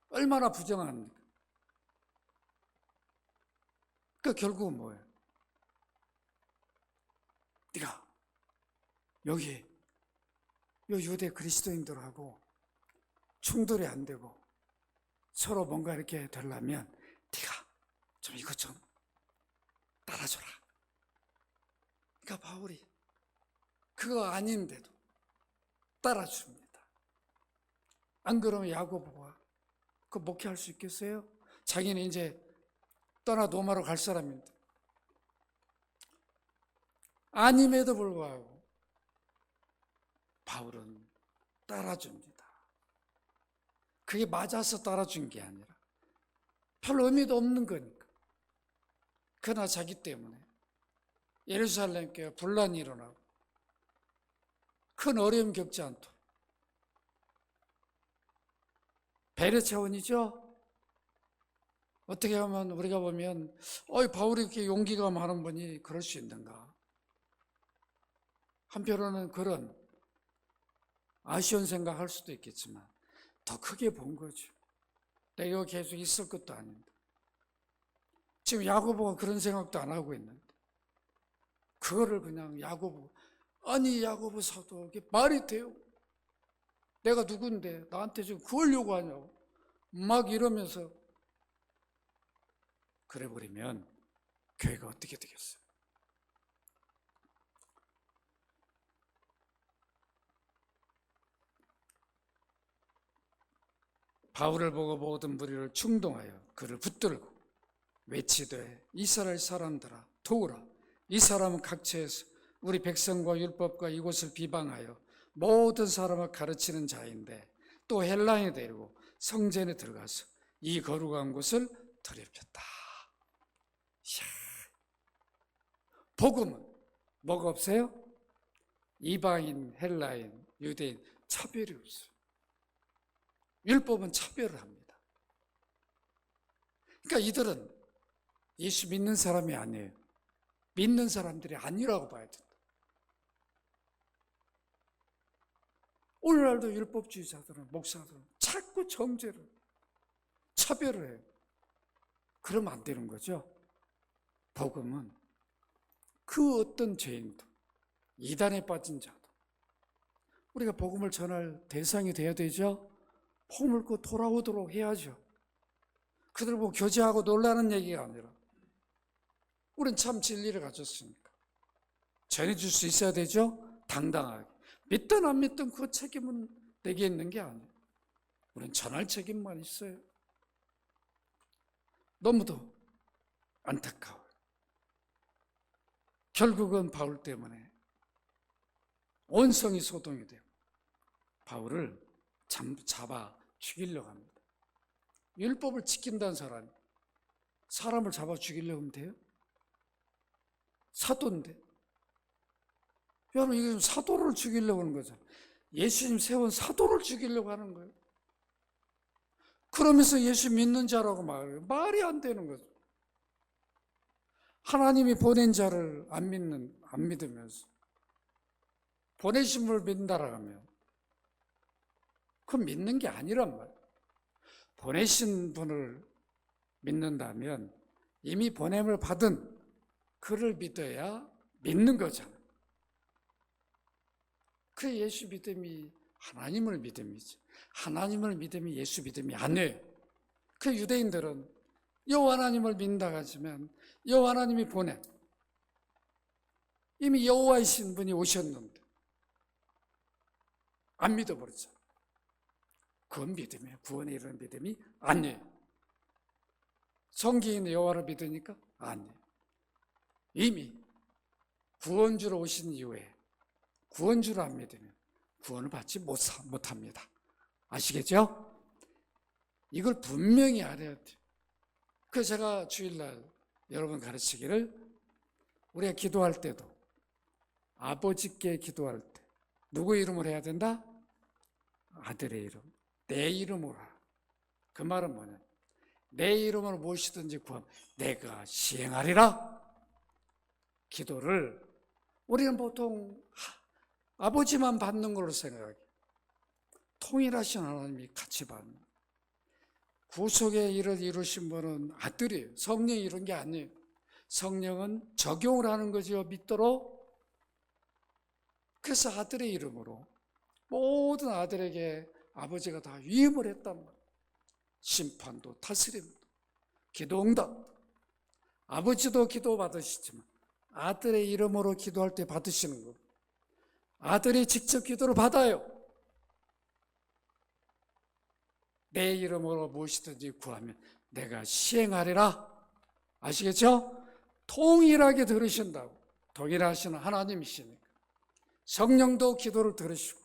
얼마나 부정합니까? 그러니까 결국은 뭐예요? 네가 여기 요 유대 그리스도인들하고 충돌이 안 되고 서로 뭔가 이렇게 되려면 네가 좀 이것 좀 따라줘라. 그러니까 바울이 그거 아닌데도 따라줍니다. 안 그러면 야고보가 그 목회할 수 있겠어요? 자기는 이제 떠나 로마로 갈 사람인데. 아님에도 불구하고 바울은 따라줍니다. 그게 맞아서 따라준 게 아니라 별 의미도 없는 거니까. 그러나 자기 때문에 예루살렘 교회 분란이 일어나고 큰 어려움 겪지 않도록 배려 차원이죠. 어떻게 하면 우리가 보면 바울이 이렇게 용기가 많은 분이 그럴 수 있는가. 한편으로는 그런 아쉬운 생각할 수도 있겠지만 더 크게 본 거죠. 내가 계속 있을 것도 아닌데. 지금 야고보가 그런 생각도 안 하고 있는데 그거를 그냥 아니 야고보 사도 이게 말이 돼요? 내가 누군데 나한테 지금 그걸 요구하냐고 막 이러면서 그래 버리면 교회가 어떻게 되겠어요? 바울을 보고 모든 무리를 충동하여 그를 붙들고 외치되 이스라엘 사람들아 도우라. 이 사람은 각처에서 우리 백성과 율법과 이곳을 비방하여 모든 사람을 가르치는 자인데 또 헬라인이 되고 성전에 들어가서 이 거룩한 곳을 더럽혔다. 복음은 뭐가 없어요? 이방인, 헬라인, 유대인 차별이 없어요. 율법은 차별을 합니다. 그러니까 이들은 예수 믿는 사람이 아니에요. 믿는 사람들이 아니라고 봐야 된다. 오늘날도 율법주의자들은 목사들은 자꾸 정죄를 차별을 해요. 그러면 안 되는 거죠. 복음은 그 어떤 죄인도 이단에 빠진 자도 우리가 복음을 전할 대상이 돼야 되죠. 복음을 그 돌아오도록 해야죠. 그들 보고 교제하고 놀라는 얘기가 아니라 우린 참 진리를 가졌으니까 전해줄 수 있어야 되죠. 당당하게. 믿든 안 믿든 그 책임은 내게 있는 게 아니에요. 우린 전할 책임만 있어요. 너무도 안타까워요. 결국은 바울 때문에 온 성이 소동이 되고 바울을 잡아 죽이려고 합니다. 율법을 지킨다는 사람을 잡아 죽이려고 하면 돼요? 사도인데. 여러분 이게 사도를 죽이려고 하는 거죠. 예수님 세운 사도를 죽이려고 하는 거예요. 그러면서 예수 믿는 자라고 말해요. 말이 안 되는 거죠. 하나님이 보낸 자를 안 믿으면서 보내신 분을 믿는다라고 하면 그건 믿는 게 아니란 말이에요. 보내신 분을 믿는다면 이미 보냄을 받은 그를 믿어야 믿는 거잖아요. 그 예수 믿음이 하나님을 믿음이지. 하나님을 믿음이 예수 믿음이 아니에요. 그 유대인들은 여호와 하나님을 믿는다고 하지만 여호와 하나님이 보내. 이미 여호와이신 분이 오셨는데 안 믿어버렸죠. 그건 믿음이에요. 구원에 이르는 믿음이 아니에요. 성경인 여호와를 믿으니까 아니에요. 이미 구원주로 오신 이후에 구원주를 안 믿으면 구원을 받지 못합니다. 아시겠죠? 이걸 분명히 알아야 돼요. 그래서 제가 주일날 여러분 가르치기를 우리가 기도할 때도 아버지께 기도할 때 누구 이름으로 해야 된다? 아들의 이름, 내 이름으로 하라. 그 말은 뭐냐? 내 이름으로 무엇이든지 구하면 내가 시행하리라. 기도를 우리는 보통 아버지만 받는 걸로 생각해요. 통일하신 하나님이 같이 받는. 구속의 일을 이루신 분은 아들이에요. 성령이 이룬 게 아니에요. 성령은 적용을 하는 거죠. 믿도록. 그래서 아들의 이름으로 모든 아들에게 아버지가 다 위임을 했단 말이에요. 심판도 다스림도 기도 응답. 아버지도 기도 받으시지만 아들의 이름으로 기도할 때 받으시는 거. 아들이 직접 기도를 받아요. 내 이름으로 무엇이든지 구하면 내가 시행하리라. 아시겠죠? 통일하게 들으신다고. 동일하시는 하나님이시니까. 성령도 기도를 들으시고.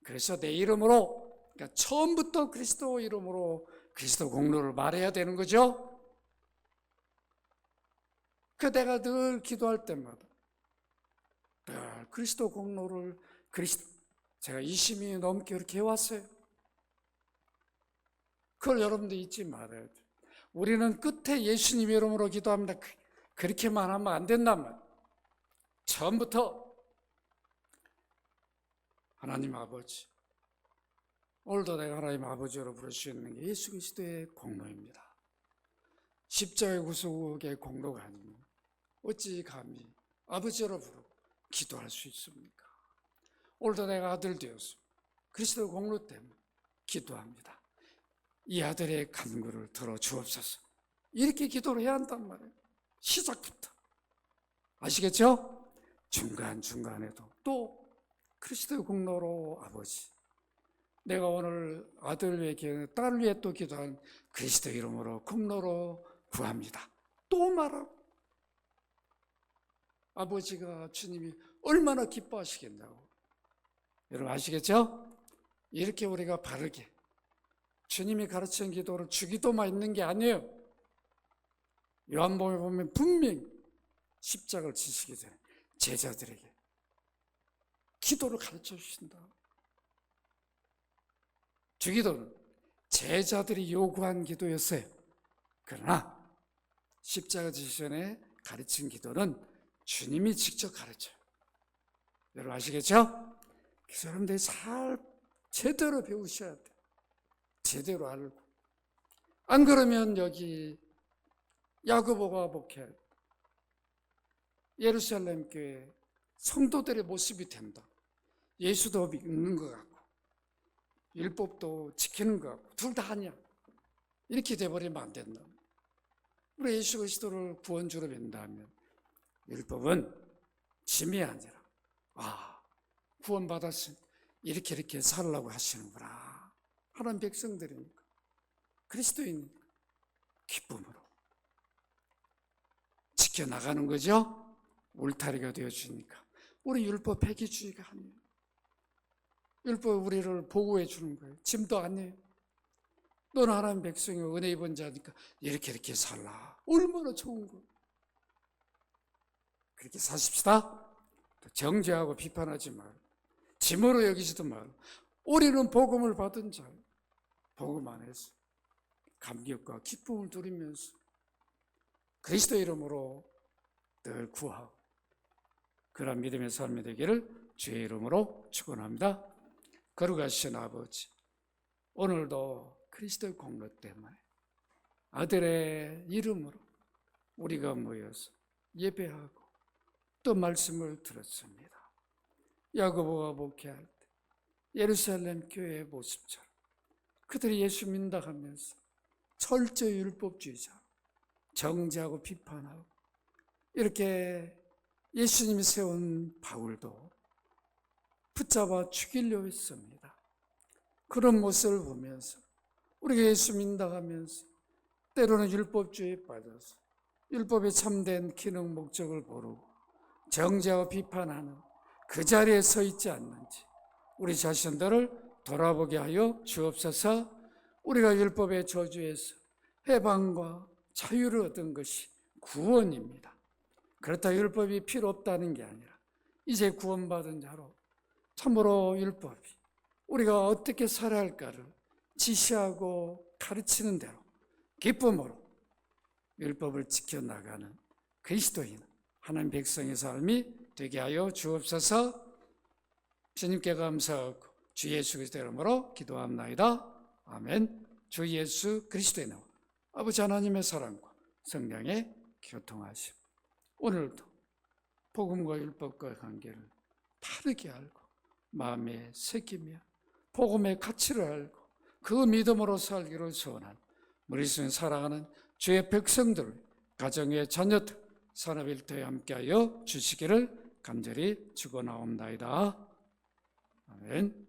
그래서 내 이름으로, 그러니까 처음부터 그리스도 이름으로 그리스도 공로를 말해야 되는 거죠. 그 내가 늘 기도할 때마다 늘 그리스도 공로를 제가 20년이 넘게 그렇게 해왔어요. 그걸 여러분들 잊지 말아야 돼요. 우리는 끝에 예수님 이름으로 기도합니다. 그렇게만 하면 안 된단 말이에요. 처음부터 하나님 아버지, 오늘도 내가 하나님 아버지로 부를 수 있는 게 예수 그리스도의 공로입니다. 십자가의 구속의 공로가 아니면 어찌 감히 아버지로 부르고 기도할 수 있습니까? 오늘도 내가 아들 되어서 그리스도의 공로 때문에 기도합니다. 이 아들의 간구를 들어주옵소서. 이렇게 기도를 해야 한단 말이에요. 시작부터. 아시겠죠? 중간중간에도 또 그리스도의 공로로 아버지, 내가 오늘 아들 위해 딸 위해 또 기도한 그리스도 이름으로 공로로 구합니다. 또 말하고 아버지가 주님이 얼마나 기뻐하시겠냐고. 여러분 아시겠죠? 이렇게 우리가 바르게 주님이 가르친 기도를 주기도만 있는 게 아니에요. 요한복음에 보면 분명히 십자가를 지시기 전에 제자들에게 기도를 가르쳐 주신다. 주기도는 제자들이 요구한 기도였어요. 그러나 십자가 지시기 전에 가르친 기도는 주님이 직접 가르쳐요. 여러분 아시겠죠? 그래서 여러분들이 제대로 배우셔야 돼요. 제대로 알고. 안 그러면 여기 야고보가 목회 예루살렘 교회 성도들의 모습이 된다. 예수도 믿는 것 같고 율법도 지키는 것 같고 둘 다 아니야. 이렇게 돼버리면 안 된다. 우리 예수 그리스도를 구원주로 믿는다면 율법은 짐이 아니라 구원받았으니 이렇게 살라고 하시는구나. 하나님 백성들이니까 그리스도이니까 기쁨으로 지켜나가는 거죠. 울타리가 되어주니까. 우리 율법 폐기주의가 아니에요. 율법 우리를 보호해 주는 거예요. 짐도 아니에요. 너는 하나님 백성이 은혜 입은 자니까 이렇게 살라. 얼마나 좋은 거예요. 그렇게 사십시다. 정죄하고 비판하지 말고 짐으로 여기지도 말고 우리는 복음을 받은 자예요. 복음 안에서 감격과 기쁨을 누리면서 그리스도 이름으로 늘 구하고 그런 믿음의 삶이 되기를 주의 이름으로 축원합니다. 거룩하신 아버지, 오늘도 그리스도의 공로 때문에 아들의 이름으로 우리가 모여서 예배하고 또 말씀을 들었습니다. 야고보가 목회할 때 예루살렘 교회의 모습처럼 그들이 예수 믿는다 하면서 철저히 율법주의자, 정죄하고 비판하고 이렇게 예수님이 세운 바울도 붙잡아 죽이려 했습니다. 그런 모습을 보면서 우리가 예수 믿는다 하면서 때로는 율법주의에 빠져서 율법의 참된 기능 목적을 모르고 정죄하고 비판하는 그 자리에 서 있지 않는지 우리 자신들을 돌아보게 하여 주옵소서. 우리가 율법의 저주에서 해방과 자유를 얻은 것이 구원입니다. 그렇다 율법이 필요 없다는 게 아니라 이제 구원받은 자로 참으로 율법이 우리가 어떻게 살아야 할까를 지시하고 가르치는 대로 기쁨으로 율법을 지켜나가는 그리스도인 하나님 백성의 삶이 되게 하여 주옵소서. 주님께 감사하고 주 예수 그리스도의 이름으로 기도합나이다. 아멘. 주 예수 그리스도의 이름 아버지 하나님의 사랑과 성령의 교통하심 오늘도 복음과 율법과의 관계를 바르게 알고 마음에 새기며 복음의 가치를 알고 그 믿음으로 살기를 소원한 우리 사랑하는 주의 백성들, 가정의 자녀들, 산업 일터에 함께하여 주시기를 간절히 축원하옵나이다. 아멘.